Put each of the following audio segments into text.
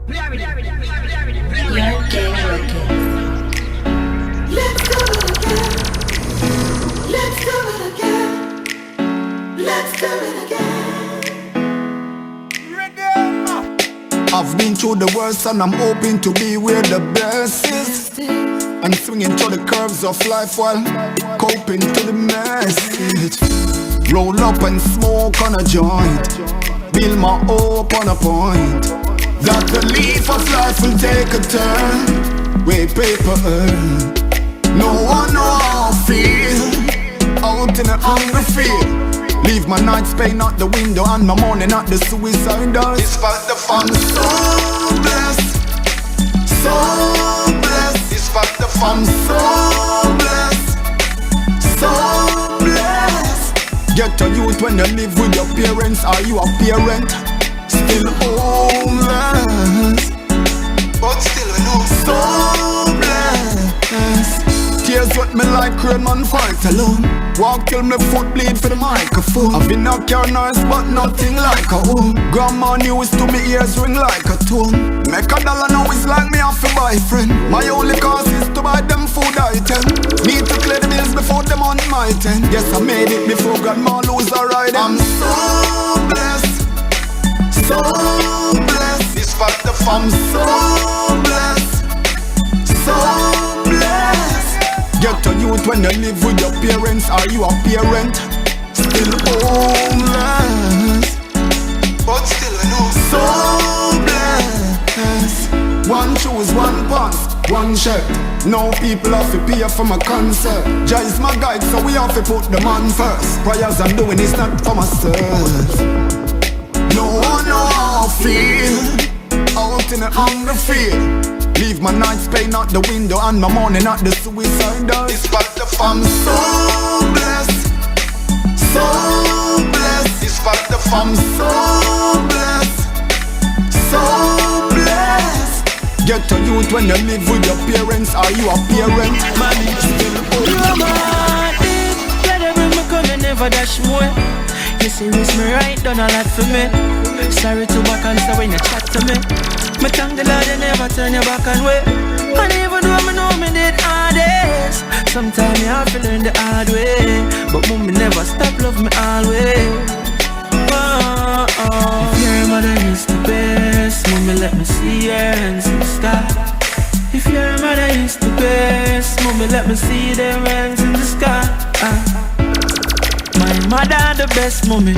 YAAD Gang Records. Let's do it again. Let's do it again. Let's do it again. RIDDIM. I've been through the worst and I'm hoping to be where the best is. And swinging through the curves of life while coping to the message. Roll up and smoke on a joint. Build my hope on a point. That the leaf of life will take a turn. Way paper earn. No one know how I feel. Out in the hungry field. Leave my nights pain out the window and my morning at the suicide door. It's fact the fun so blessed. So blessed. It's fact the fun so blessed. So blessed. Get a youth when you live with your parents. Are you a parent? Still homeless, but still we know so blessed. Tears wet me like rain, man, fight alone. Walk till my foot bleed for the microphone. I've been a car noise, but nothing like a home. Grandma news to me ears ring like a tone. Make a dollar now is like me off a boyfriend. My only cause is to buy them food item. Need to clear the bills before them on my tent. Yes, I made it before grandma lose her ride. I'm so blessed. So blessed. This fact the fam so blessed. So blessed. Get a youth when you live with your parents. Are you a parent? Still homeless, but still I know so blessed. One shoes, one pants, one shirt. Now people have to pay for my concert. Jah is my guide, so we have to put the man first. Prayers I'm doing is not for myself. No one know how I feel. Out in the hungry field. Leave my nights pain out the window and my morning at the suicide door. It's fact the fam so blessed. So blessed. It's fact the fam so blessed. So blessed. Get a youth when you live with your parents. Are you a parent? Man, you are my dick. Better bring me come and never dash more. You see, miss me right, done a lot for me. Sorry to back and say when you chat to me. Me thank the Lord you never turn your back and way. And even though me know me did hardest, sometimes you have to learn the hard way. But mommy never stop love me always. Oh, oh. If your mother is the best, mommy let me see your hands in the sky. If your mother is the best, mommy let me see them hands in the sky. My mother the best, mommy.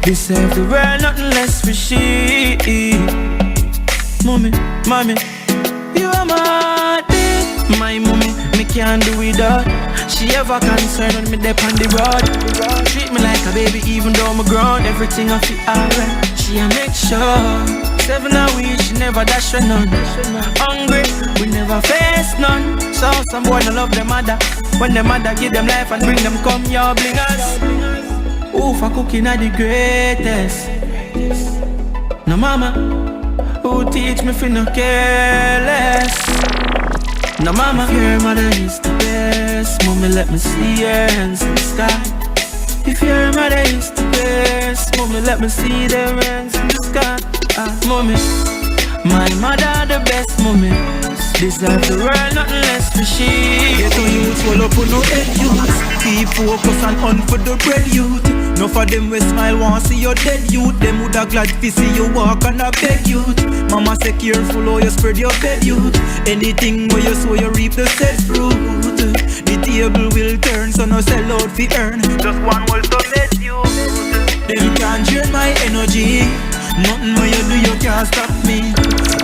Deserve the world, nothing less for she. Mommy, mommy, you are my day. My mommy, me can't do without. She ever concerned when me dep on the road. Treat me like a baby even though I'm grown. Everything I feel alright, she a make sure. 7 a week, she never dash for none. Hungry, we never face none. So some boy no love them mother. When the mother give them life and bring them come, y'all bling us. Ooh, for cooking are the greatest. No mama, who teach me fi no careless. No mama, if your mother is the best, mommy let me see your hands in the sky. If your mother is the best, mommy let me see them hands in the sky. Mommy, my mother the best, mommy. Deserve the world, nothing less for she. Get to youth, swell up on no head youth. Keep focus and hunt for the bread youth. No for them we smile, want see your dead youth. Them woulda glad to see you walk and a beg youth. Mama say careful how you spread your bed youth. Anything where you sow you reap the said fruit. The table will turn, so no sell out fi earn. Just one word to let you. Them can't drain my energy. Nothing when you do you can't stop me.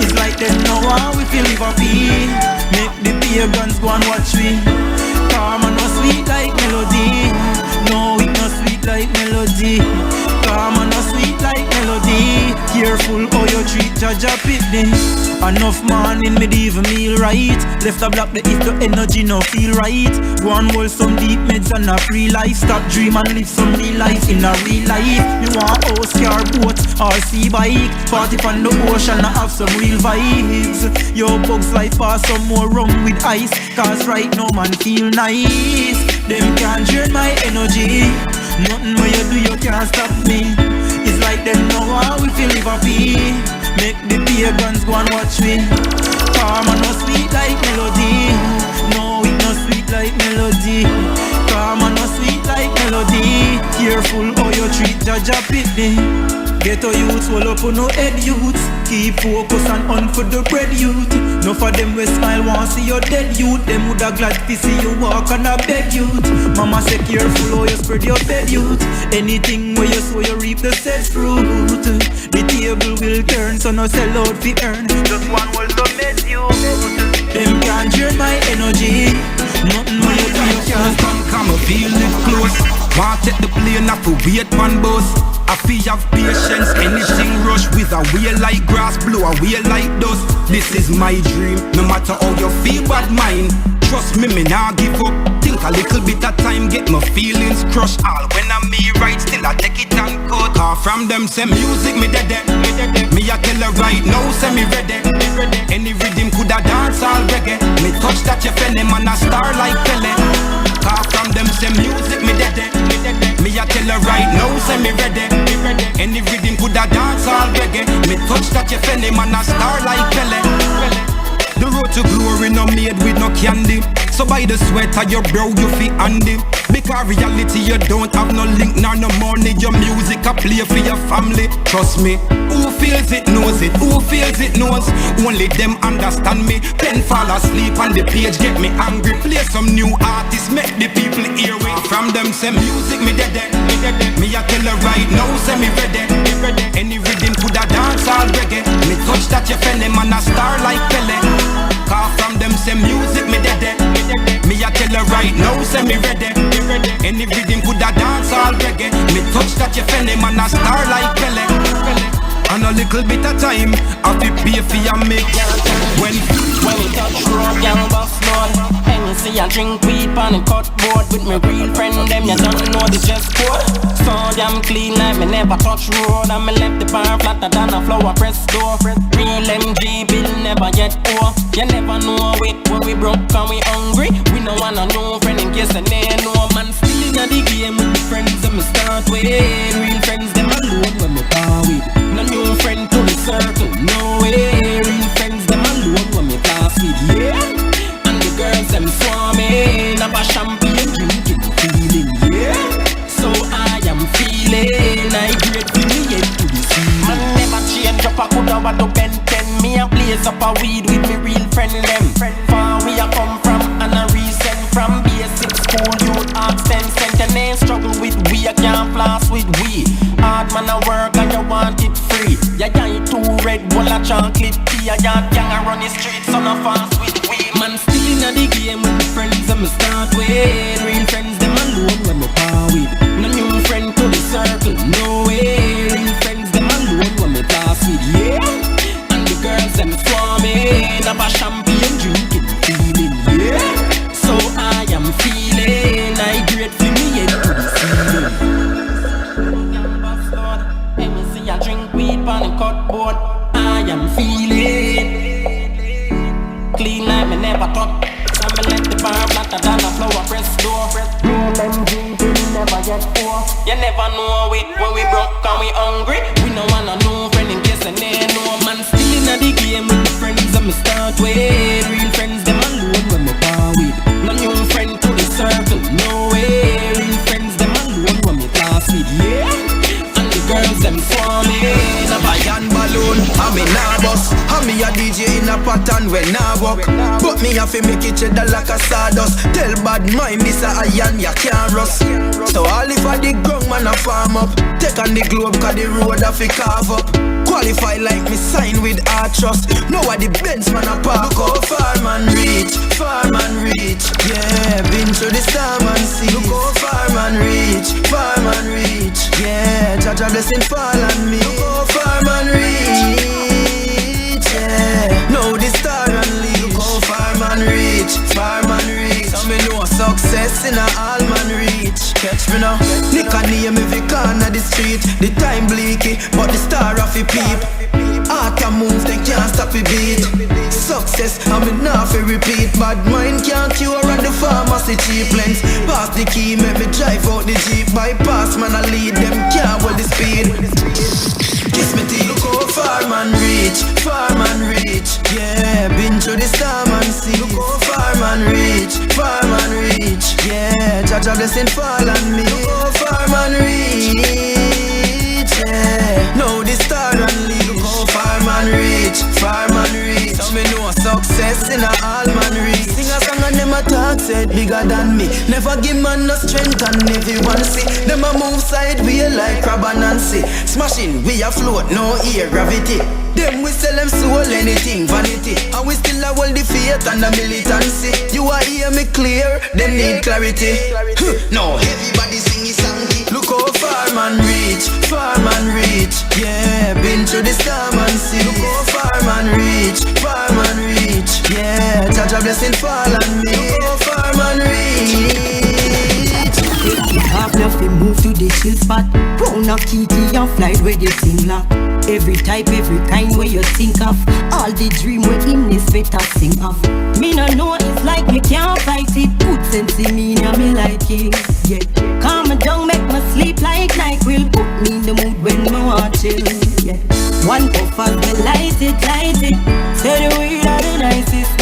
It's like them know how we feel live a pee. Make the pagans go and watch me. Karma no sweet like melody. No, it no sweet like melody. Karma no sweet like melody. Careful how you treat Jaja Pitney. Enough morning me even meal right. Left a block the if the energy no feel right. Go and hold some deep meds and a free life. Stop dream and live some real life in a real life. You want house, car, boat or sea bike. Party on the ocean and have some real vibes. Your bugs life pass some more rum with ice. Cause right now man feel nice. Them can't drain my energy. Nothing when you do you can't stop me. It's like them know how we feel live a pee. Make the pagans go and watch me. Karma no sweet like melody. No, it no sweet like melody. Karma no sweet like melody. Careful how you treat Jaja Pitney. Ghetto youths will up on no head youths. Keep focus and hunt for the bread youth. No for them we smile want see your dead youth. Them woulda glad to see you walk on a bed youth. Mama say careful how you spread your bed youth. Anything where you sow you reap the said fruit. The table will turn so no sell out fi earn. Just one will so mess you. Them can't drain my energy. Nothing when you can't come and feel it close. Want take the plane off a wait one bus. I feel have patience, anything rush with a wheel like grass, blow a wheel like dust. This is my dream, no matter how you feel bad mind. Trust me, me nah give up. Think a little bit of time, get my feelings crushed. All when I'm me right, still I take it and cut. Car from them say music, me dead. Me a tell her right now, say me ready. Any rhythm coulda dance all reggae. Me touch that you feel man a star like Pele. Car from them say music, me dead. Me a tell her right now, say me ready. Any rhythm coulda dance all reggae. Me touch that you feel man a star like Pele. The road to glory no made with no candy. So by the sweat of your brow you feel handy. Because reality you don't have no link nor no money. Your music a play for your family. Trust me, who feels it knows it. Who feels it knows. Only them understand me. Pen fall asleep on the page get me angry. Play some new artists make the people hear it. From them say music me dead. Me a tell her right now say me ready. Any rhythm coulda dance all reggae. Me touch that you feel man a star like Pele. Car from them say music me dead. Me a tell her right now say me ready. Any rhythm coulda dance all reggae. Me touch that you feel man a star like Pele. And a little bit of time I fi pay for your make. When we touch road, y'all bust load. See I drink weed on the cut board with my real friend. Them you don't know the dress code. So damn clean like me never touch road. And me left the bar flatter than a flower press door. Real MG bill never yet poor. You never know it when we broke and we hungry. We no wanna know friend in case they know. Man still in the game with the friends that me start with. Real friends them alone when me par with. No new friend to the circle, no way. Real friends them alone when me class with, yeah. Girls them swarming, have a champagne drinking feeling, yeah. So I am feeling, I great for me yet to the ceiling. Man never change up, I coulda want to bend 10. Me a blaze up a weed with me real friend them. Far we a come from and a recent from basic school. Youth ask 10 cent and they struggle with we. I can't floss with we. Hard man a work and you want it free. Yeah, you too red, bowl of chocolate tea. Yeah, gang a run the streets on a fast with we. Man still in the game with the friends that me start with. Real friends them alone when me par with. No new friend to the circle, no way. Real friends them alone when me class with, yeah. And the girls them swarming, have a champagne drinking feeling, yeah. So I am feeling, I great for me yet to the ceiling. Hey, me see I drink weed on the cutboard. I am feeling clean like me never thought. And me let the bar flatter than a flower press door. Real MG bill never yet poor. You never know it when we broke and we hungry. We no wanna know friend in case they know. Man still in the game with the friends that me start with. Real friends them alone when me par with. No new friend to the circle, no way. Real friends them alone when me class with, yeah. And the girls them swarming. Iron balloon, I'm in a bus. I'm me a DJ in a pattern when I walk. But me have to make it cheddar like a sawdust. Tell bad mind this a iron you can't rust. So all if I dig ground man a farm up. Take on the globe cause the road have to carve up. Qualify like me sign with our trust. Now the Benz man a park up. Far man reach, yeah. Been to the star man see. Look how far man reach, yeah. Jaja blessing fall on me. Look how far man reach, yeah. Now the star and leash. Look how far man reach. So me know success in a all man reach. Catch me now. Nick a name every corner the street. The time bleaky, but the star off a peep. Art a move, they can't stop a beat. Success, I'm enough to repeat. Bad mind can't cure at the pharmacy cheap lengths. Pass the key, make me drive out the jeep. Bypass man I lead them, can't hold the speed. Kiss me teeth, look how far man man reach, far man reach. Yeah, been through the storm and sea. Look how far man reach, far man reach. Yeah, Jah blessing fall on me. Look how far man reach. Yeah, now the star unleash. Look how far man reach, far man reach. So me know success in a all man reach. Sing a song and them a talk said bigger than me. Never give man no strength and everyone see. Them a move side wheel like crab and Nancy. Smashing, we a float, no air gravity. Them we sell them soul anything, vanity. And we still a hold the faith and the militancy. You a hear me clear, them need clarity. No, everybody sing his song. Look how far man reach, far man reach. Yeah, been through the storm and sea. Look how far man reach, far man reach. Yeah, Jah blessing fall on me. Look how far man reach. Half left him move to the chill spot. Brown of Kiki and fly where the thing lock. Every type, every kind where you think of. All the dream where in this better sing off. Me no know it's like me can't fight it. Put sense in me and me like it. Yeah, calm me down, make me sleep like NyQuil. Put me in the mood when me want chill. Yeah, one puff of the light it. Say the weed are the nicest.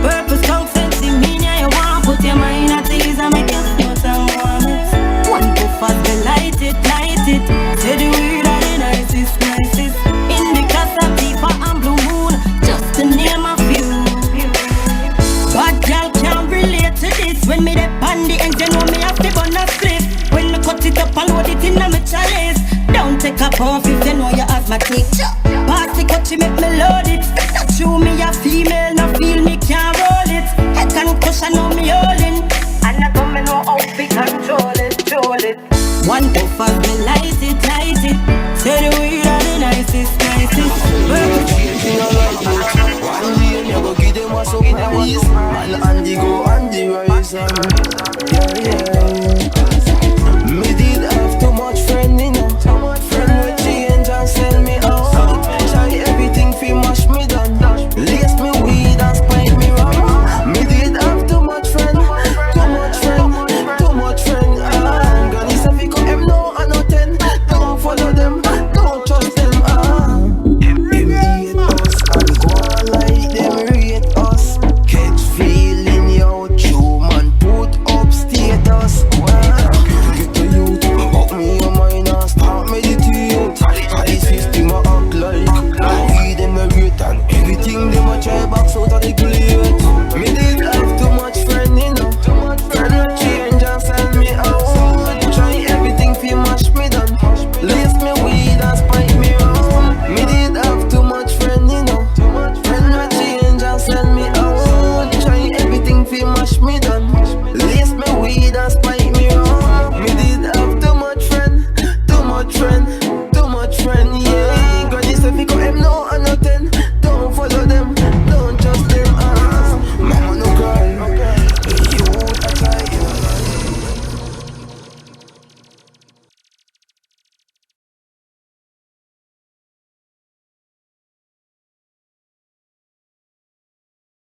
Purpose talk sense in me and you want put your mind at ease and make you smooth and warm it. One puff of the light it. Say the weed are the nicest. In the casa, Tifa and Blue Moon, just to name a few. Bad girl can't relate to this. When me dey on the end, you know me have to burn a split. When me cut it up and load it in a me chalice. Don't take a puff if you know you asthmatic. Pass the cut, you make me load it. Not true, me a female, no feel me can't roll it. Head and cushion, know me holding. And I come and know how to control it. One puff of the light it. Say the weed